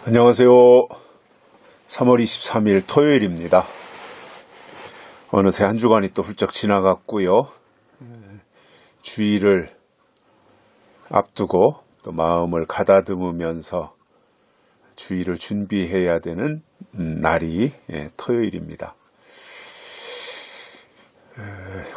안녕하세요. 3월 23일 토요일입니다. 어느새 한 주간이 또 훌쩍 지나갔고요. 주일을 앞두고 또 마음을 가다듬으면서 주일을 준비해야 되는 날이 토요일입니다.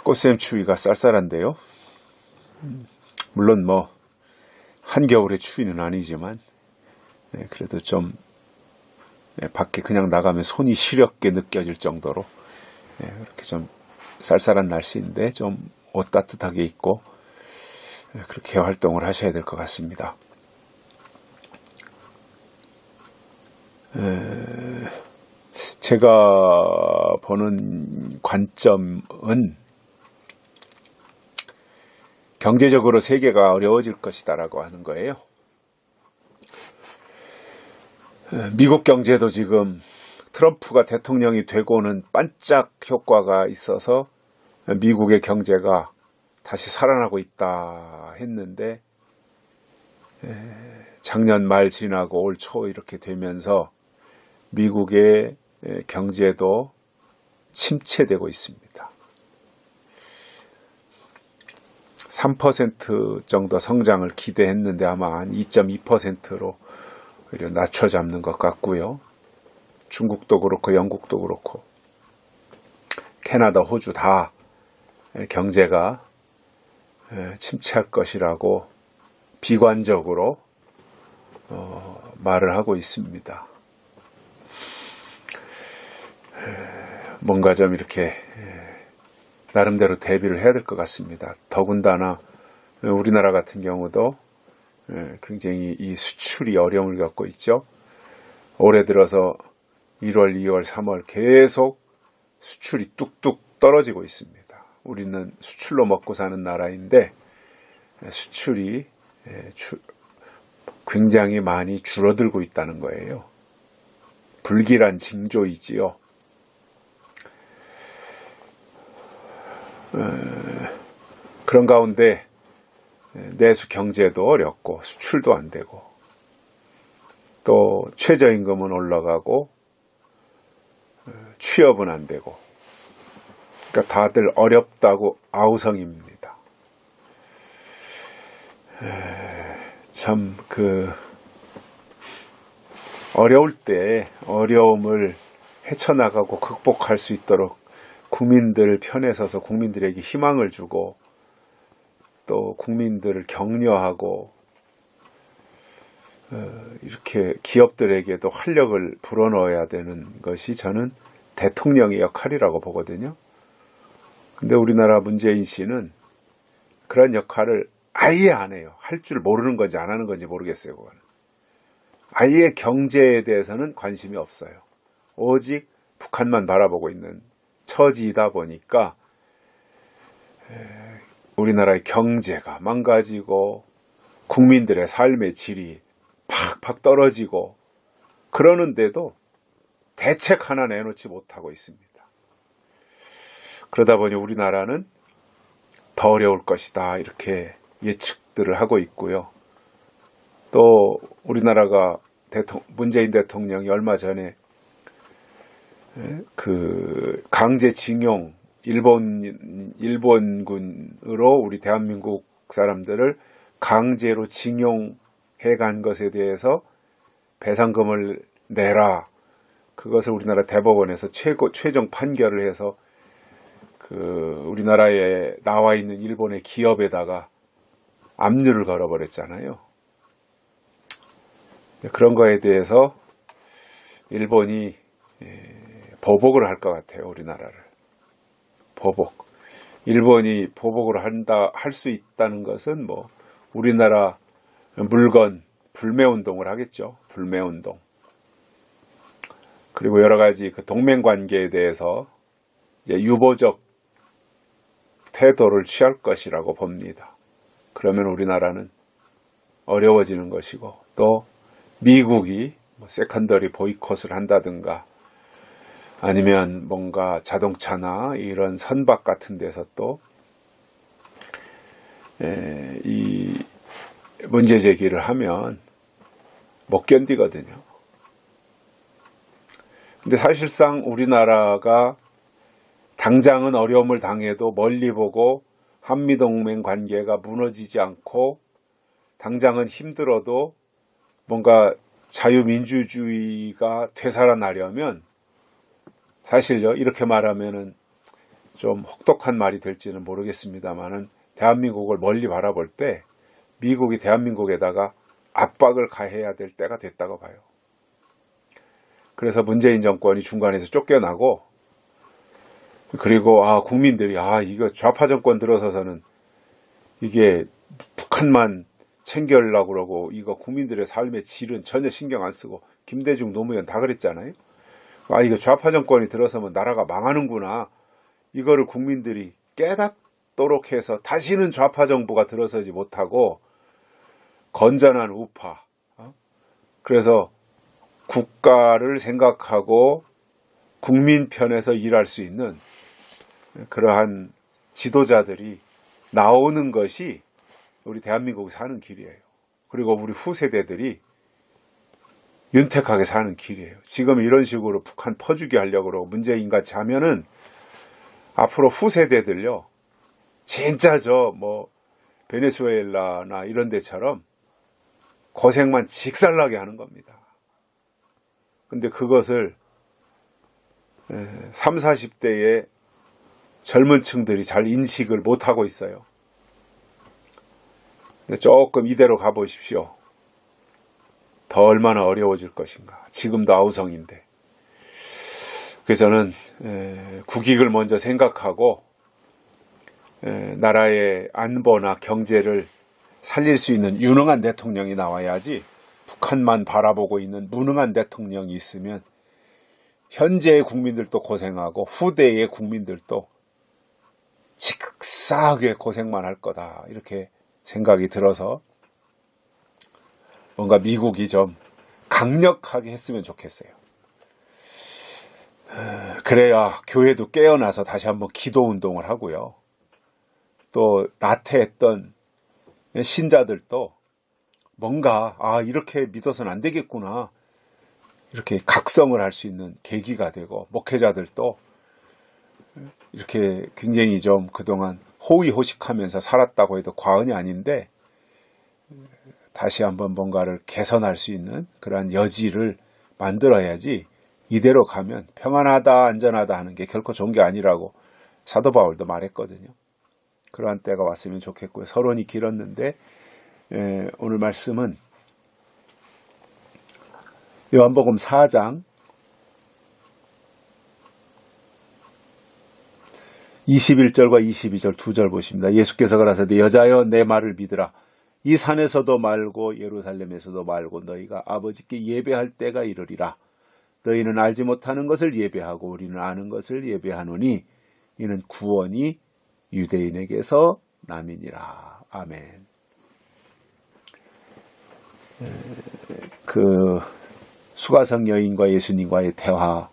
꽃샘 추위가 쌀쌀한데요. 물론 한겨울의 추위는 아니지만 그래도 좀 밖에 그냥 나가면 손이 시렵게 느껴질 정도로 그렇게 좀 쌀쌀한 날씨인데 좀 옷 따뜻하게 입고 그렇게 활동을 하셔야 될 것 같습니다. 제가 보는 관점은 경제적으로 세계가 어려워질 것이다라고 하는 거예요. 미국 경제도 지금 트럼프가 대통령이 되고는 반짝 효과가 있어서 미국의 경제가 다시 살아나고 있다 했는데 작년 말 지나고 올 초 이렇게 되면서 미국의 경제도 침체되고 있습니다. 3% 정도 성장을 기대했는데 아마 한 2.2%로 오히려 낮춰 잡는 것 같고요. 중국도 그렇고 영국도 그렇고 캐나다, 호주 다 경제가 침체할 것이라고 비관적으로 말을 하고 있습니다. 뭔가 좀 이렇게 나름대로 대비를 해야 될 것 같습니다. 더군다나 우리나라 같은 경우도 굉장히 이 수출이 어려움을 겪고 있죠. 올해 들어서 1월, 2월, 3월 계속 수출이 뚝뚝 떨어지고 있습니다. 우리는 수출로 먹고 사는 나라인데 수출이 굉장히 많이 줄어들고 있다는 거예요. 불길한 징조이지요. 그런 가운데 내수 경제도 어렵고 수출도 안 되고 또 최저임금은 올라가고 취업은 안 되고 그러니까 다들 어렵다고 아우성입니다. 참 어려울 때 어려움을 헤쳐나가고 극복할 수 있도록 국민들 편에 서서 국민들에게 희망을 주고 또 국민들을 격려하고 이렇게 기업들에게도 활력을 불어넣어야 되는 것이 저는 대통령의 역할이라고 보거든요. 근데 우리나라 문재인 씨는 그런 역할을 아예 안 해요. 할 줄 모르는 건지 안 하는 건지 모르겠어요. 그거는. 아예 경제에 대해서는 관심이 없어요. 오직 북한만 바라보고 있는 처지이다 보니까 우리나라의 경제가 망가지고 국민들의 삶의 질이 팍팍 떨어지고 그러는데도 대책 하나 내놓지 못하고 있습니다. 그러다 보니 우리나라는 더 어려울 것이다 이렇게 예측들을 하고 있고요. 또 우리나라가 문재인 대통령이 얼마 전에 강제징용 일본군으로 우리 대한민국 사람들을 강제로 징용해 간 것에 대해서 배상금을 내라. 그것을 우리나라 대법원에서 최종 판결을 해서 우리나라에 나와 있는 일본의 기업에다가 압류를 걸어버렸잖아요. 그런 거에 대해서 일본이 보복을 할 것 같아요. 우리나라를. 보복. 일본이 보복을 할 수 있다는 것은 우리나라 물건 불매운동을 하겠죠. 불매운동. 그리고 여러 가지 동맹관계에 대해서 이제 유보적 태도를 취할 것이라고 봅니다. 그러면 우리나라는 어려워지는 것이고 또 미국이 세컨더리 보이콧을 한다든가 아니면 뭔가 자동차나 이런 선박 같은 데서 또 이 문제 제기를 하면 못 견디거든요. 근데 사실상 우리나라가 당장은 어려움을 당해도 멀리 보고 한미동맹 관계가 무너지지 않고 당장은 힘들어도 뭔가 자유민주주의가 되살아나려면 사실요, 이렇게 말하면은 좀 혹독한 말이 될지는 모르겠습니다만은 대한민국을 멀리 바라볼 때 미국이 대한민국에다가 압박을 가해야 될 때가 됐다고 봐요. 그래서 문재인 정권이 중간에서 쫓겨나고, 그리고 국민들이 이거 좌파 정권 들어서서는 이게 북한만 챙겨려고 그러고 이거 국민들의 삶의 질은 전혀 신경 안 쓰고, 김대중 노무현 다 그랬잖아요. 이거 좌파 정권이 들어서면 나라가 망하는구나, 이거를 국민들이 깨닫도록 해서 다시는 좌파 정부가 들어서지 못하고 건전한 우파, 그래서 국가를 생각하고 국민 편에서 일할 수 있는 그러한 지도자들이 나오는 것이 우리 대한민국이 사는 길이에요. 그리고 우리 후세대들이 윤택하게 사는 길이에요. 지금 이런 식으로 북한 퍼주기 하려고 그러고 문재인 같이 하면은 앞으로 후세대들요, 진짜 베네수엘라나 이런 데처럼 고생만 직살나게 하는 겁니다. 근데 그것을 30, 40대의 젊은 층들이 잘 인식을 못하고 있어요. 조금 이대로 가보십시오. 더 얼마나 어려워질 것인가. 지금도 아우성인데. 그래서 저는 국익을 먼저 생각하고 나라의 안보나 경제를 살릴 수 있는 유능한 대통령이 나와야지, 북한만 바라보고 있는 무능한 대통령이 있으면 현재의 국민들도 고생하고 후대의 국민들도 치극사하게 고생만 할 거다, 이렇게 생각이 들어서 뭔가 미국이 좀 강력하게 했으면 좋겠어요. 그래야 교회도 깨어나서 다시 한번 기도운동을 하고요, 또 나태했던 신자들도 뭔가 이렇게 믿어서는 안 되겠구나, 이렇게 각성을 할 수 있는 계기가 되고, 목회자들도 이렇게 굉장히 좀 그동안 호의호식하면서 살았다고 해도 과언이 아닌데 다시 한번 뭔가를 개선할 수 있는 그러한 여지를 만들어야지, 이대로 가면 평안하다 안전하다 하는 게 결코 좋은 게 아니라고 사도 바울도 말했거든요. 그러한 때가 왔으면 좋겠고요. 서론이 길었는데 오늘 말씀은 요한복음 4장 21절과 22절 두 절 보십니다. 예수께서 가라사대 여자여 내 말을 믿으라. 이 산에서도 말고 예루살렘에서도 말고 너희가 아버지께 예배할 때가 이르리라. 너희는 알지 못하는 것을 예배하고 우리는 아는 것을 예배하노니 이는 구원이 유대인에게서 남이니라. 아멘. 수가성 여인과 예수님과의 대화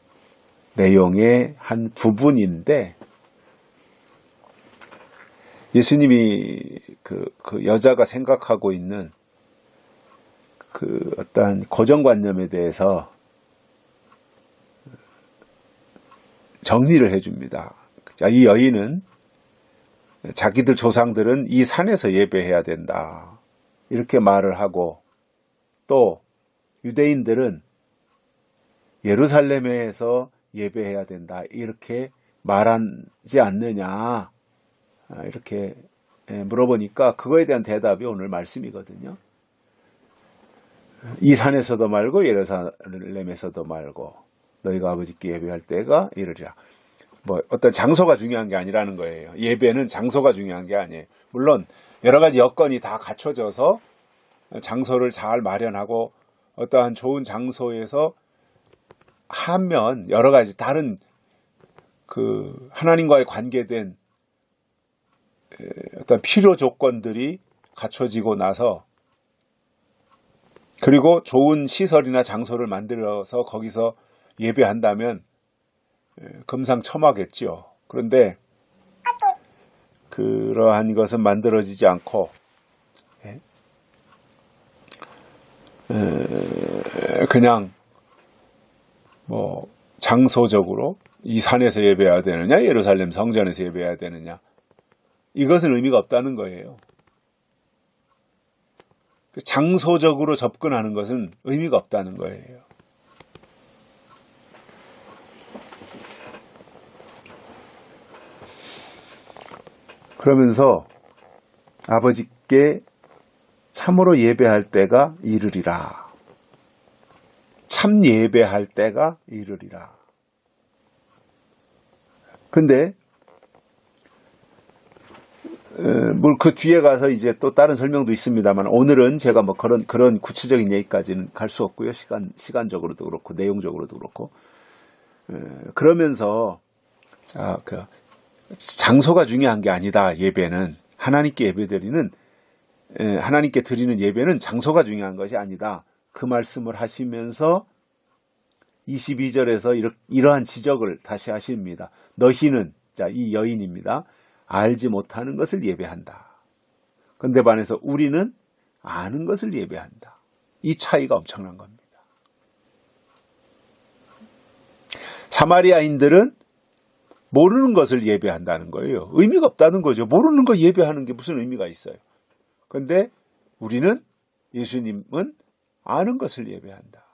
내용의 한 부분인데, 예수님이 그 여자가 생각하고 있는 어떤 고정관념에 대해서 정리를 해줍니다. 이 여인은 자기들 조상들은 이 산에서 예배해야 된다, 이렇게 말을 하고, 또 유대인들은 예루살렘에서 예배해야 된다, 이렇게 말하지 않느냐, 이렇게 물어보니까 그거에 대한 대답이 오늘 말씀이거든요. 이 산에서도 말고 예루살렘에서도 말고 너희가 아버지께 예배할 때가 이르리라. 어떤 장소가 중요한 게 아니라는 거예요. 예배는 장소가 중요한 게 아니에요. 물론 여러 가지 여건이 다 갖춰져서 장소를 잘 마련하고 어떠한 좋은 장소에서 하면 여러 가지 다른 하나님과의 관계된 어떤 필요 조건들이 갖춰지고 나서, 그리고 좋은 시설이나 장소를 만들어서 거기서 예배한다면 금상첨화겠죠. 그런데 그러한 것은 만들어지지 않고 그냥 장소적으로 이 산에서 예배해야 되느냐, 예루살렘 성전에서 예배해야 되느냐, 이것은 의미가 없다는 거예요. 장소적으로 접근하는 것은 의미가 없다는 거예요. 그러면서 아버지께 참으로 예배할 때가 이르리라. 참 예배할 때가 이르리라. 근데 그 뒤에 가서 이제 또 다른 설명도 있습니다만, 오늘은 제가 뭐 그런 구체적인 얘기까지는 갈 수 없고요. 시간적으로도 그렇고 내용적으로도 그렇고. 그러면서 장소가 중요한 게 아니다. 예배는 하나님께 하나님께 드리는 예배는 장소가 중요한 것이 아니다. 그 말씀을 하시면서 22절에서 이러한 지적을 다시 하십니다. 너희는, 자, 이 여인입니다. 알지 못하는 것을 예배한다. 근데 반해서 우리는 아는 것을 예배한다. 이 차이가 엄청난 겁니다. 사마리아인들은 모르는 것을 예배한다는 거예요. 의미가 없다는 거죠. 모르는 거 예배하는 게 무슨 의미가 있어요. 근데 우리는, 예수님은 아는 것을 예배한다.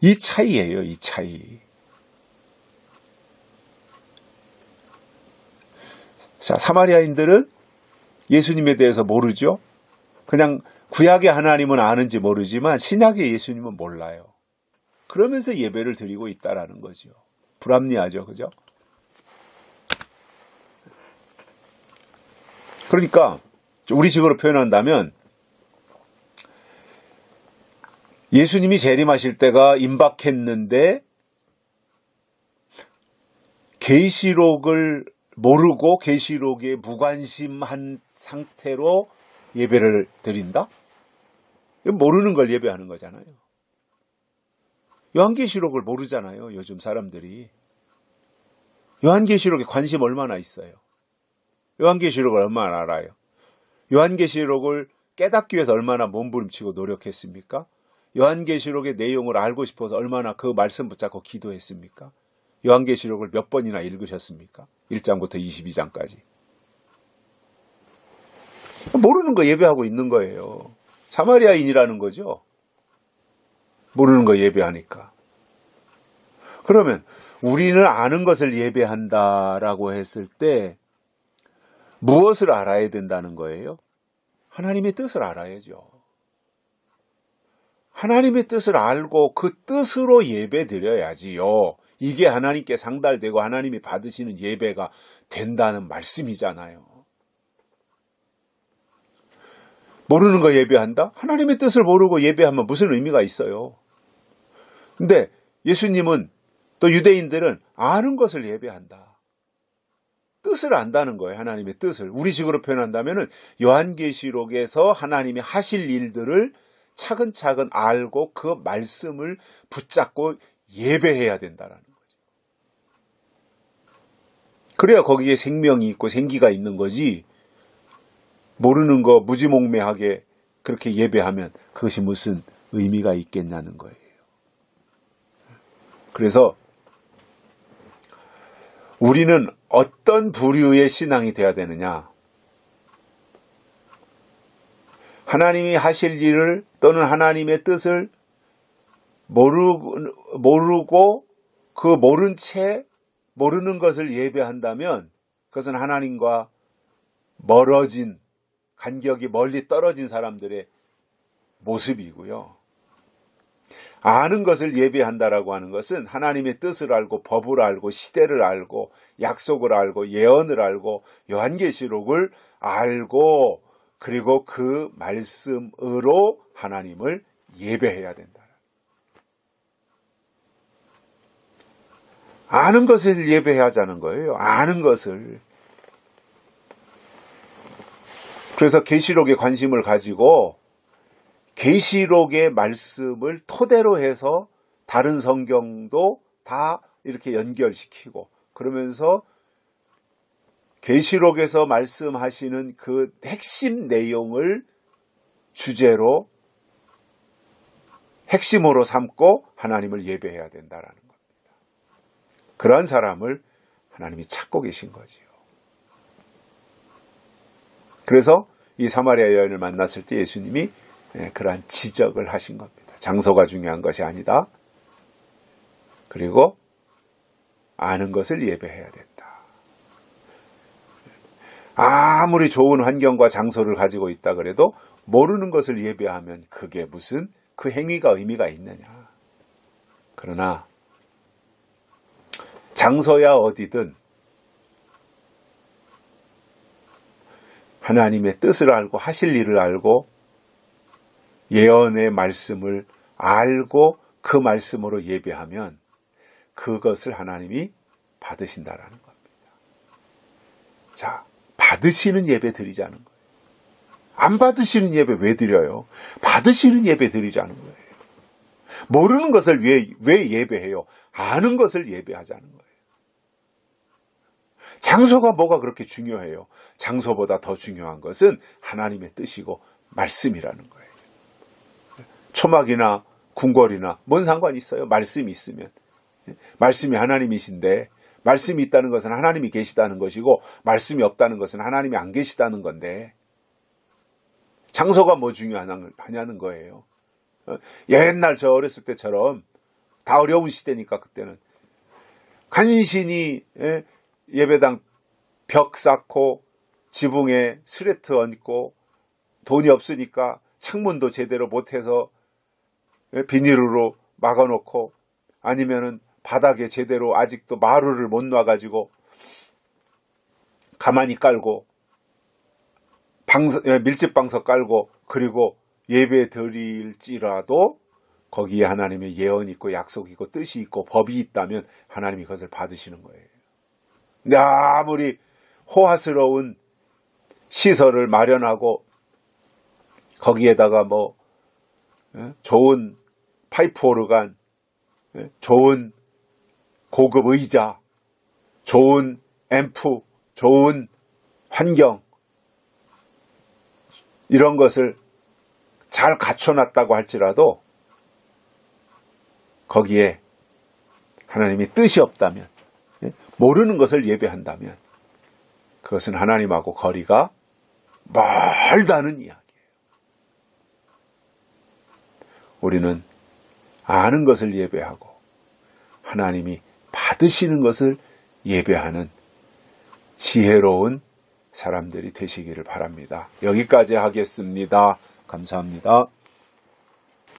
이 차이예요, 이 차이. 자, 사마리아인들은 예수님에 대해서 모르죠. 그냥 구약의 하나님은 아는지 모르지만 신약의 예수님은 몰라요. 그러면서 예배를 드리고 있다라는 거죠. 불합리하죠, 그죠? 그러니까 우리식으로 표현한다면 예수님이 재림하실 때가 임박했는데 계시록을 모르고 계시록에 무관심한 상태로 예배를 드린다? 모르는 걸 예배하는 거잖아요. 요한계시록을 모르잖아요, 요즘 사람들이. 요한계시록에 관심 얼마나 있어요? 요한계시록을 얼마나 알아요? 요한계시록을 깨닫기 위해서 얼마나 몸부림치고 노력했습니까? 요한계시록의 내용을 알고 싶어서 얼마나 그 말씀 붙잡고 기도했습니까? 요한계시록을 몇 번이나 읽으셨습니까? 1장부터 22장까지. 모르는 거 예배하고 있는 거예요. 사마리아인이라는 거죠. 모르는 거 예배하니까. 그러면 우리는 아는 것을 예배한다라고 했을 때 무엇을 알아야 된다는 거예요? 하나님의 뜻을 알아야죠. 하나님의 뜻을 알고 그 뜻으로 예배 드려야지요. 이게 하나님께 상달되고 하나님이 받으시는 예배가 된다는 말씀이잖아요. 모르는 거 예배한다? 하나님의 뜻을 모르고 예배하면 무슨 의미가 있어요? 근데 예수님은, 또 유대인들은 아는 것을 예배한다. 뜻을 안다는 거예요. 하나님의 뜻을. 우리식으로 표현한다면 요한계시록에서 하나님이 하실 일들을 차근차근 알고 그 말씀을 붙잡고 예배해야 된다라는 거죠. 그래야 거기에 생명이 있고 생기가 있는 거지, 모르는 거 무지몽매하게 그렇게 예배하면 그것이 무슨 의미가 있겠냐는 거예요. 그래서 우리는 어떤 부류의 신앙이 돼야 되느냐? 하나님이 하실 일을 또는 하나님의 뜻을 모르고 그 모른 채 모르는 것을 예배한다면 그것은 하나님과 멀어진, 간격이 멀리 떨어진 사람들의 모습이고요. 아는 것을 예배한다라고 하는 것은 하나님의 뜻을 알고 법을 알고 시대를 알고 약속을 알고 예언을 알고 요한계시록을 알고 그리고 그 말씀으로 하나님을 예배해야 된다. 아는 것을 예배해야 하자는 거예요. 아는 것을. 그래서 계시록에 관심을 가지고 계시록의 말씀을 토대로 해서 다른 성경도 다 이렇게 연결시키고, 그러면서 계시록에서 말씀하시는 그 핵심 내용을 주제로 핵심으로 삼고 하나님을 예배해야 된다라는 겁니다. 그러한 사람을 하나님이 찾고 계신 거지요. 그래서 이 사마리아 여인을 만났을 때 예수님이 그러한 지적을 하신 겁니다. 장소가 중요한 것이 아니다. 그리고 아는 것을 예배해야 된다. 아무리 좋은 환경과 장소를 가지고 있다 그래도 모르는 것을 예배하면 그게 무슨 그 행위가 의미가 있느냐. 그러나 장소야 어디든 하나님의 뜻을 알고 하실 일을 알고 예언의 말씀을 알고 그 말씀으로 예배하면 그것을 하나님이 받으신다라는 겁니다. 자, 받으시는 예배 드리자는 거예요. 안 받으시는 예배 왜 드려요? 받으시는 예배 드리자는 거예요. 모르는 것을 왜 예배해요? 아는 것을 예배하자는 거예요. 장소가 뭐가 그렇게 중요해요? 장소보다 더 중요한 것은 하나님의 뜻이고 말씀이라는 거예요. 초막이나 궁궐이나 뭔 상관이 있어요? 말씀이 있으면. 말씀이 하나님이신데 말씀이 있다는 것은 하나님이 계시다는 것이고 말씀이 없다는 것은 하나님이 안 계시다는 건데 장소가 뭐 중요하냐는 거예요. 옛날 저 어렸을 때처럼 다 어려운 시대니까 그때는 간신히 예배당 벽 쌓고 지붕에 스레트 얹고 돈이 없으니까 창문도 제대로 못해서 비닐로 막아놓고 아니면은 바닥에 제대로 아직도 마루를 못 놔가지고 가만히 깔고 밀집방석 깔고 그리고 예배 드릴지라도 거기에 하나님의 예언이 있고 약속이 있고 뜻이 있고 법이 있다면 하나님이 그것을 받으시는 거예요. 근데 아무리 호화스러운 시설을 마련하고 거기에다가 뭐 좋은 파이프 오르간, 좋은 고급 의자, 좋은 앰프, 좋은 환경 이런 것을 잘 갖춰놨다고 할지라도 거기에 하나님의 뜻이 없다면 모르는 것을 예배한다면 그것은 하나님하고 거리가 멀다는 이야기예요. 우리는 아는 것을 예배하고 하나님이 받으시는 것을 예배하는 지혜로운 사람들이 되시기를 바랍니다. 여기까지 하겠습니다. 감사합니다.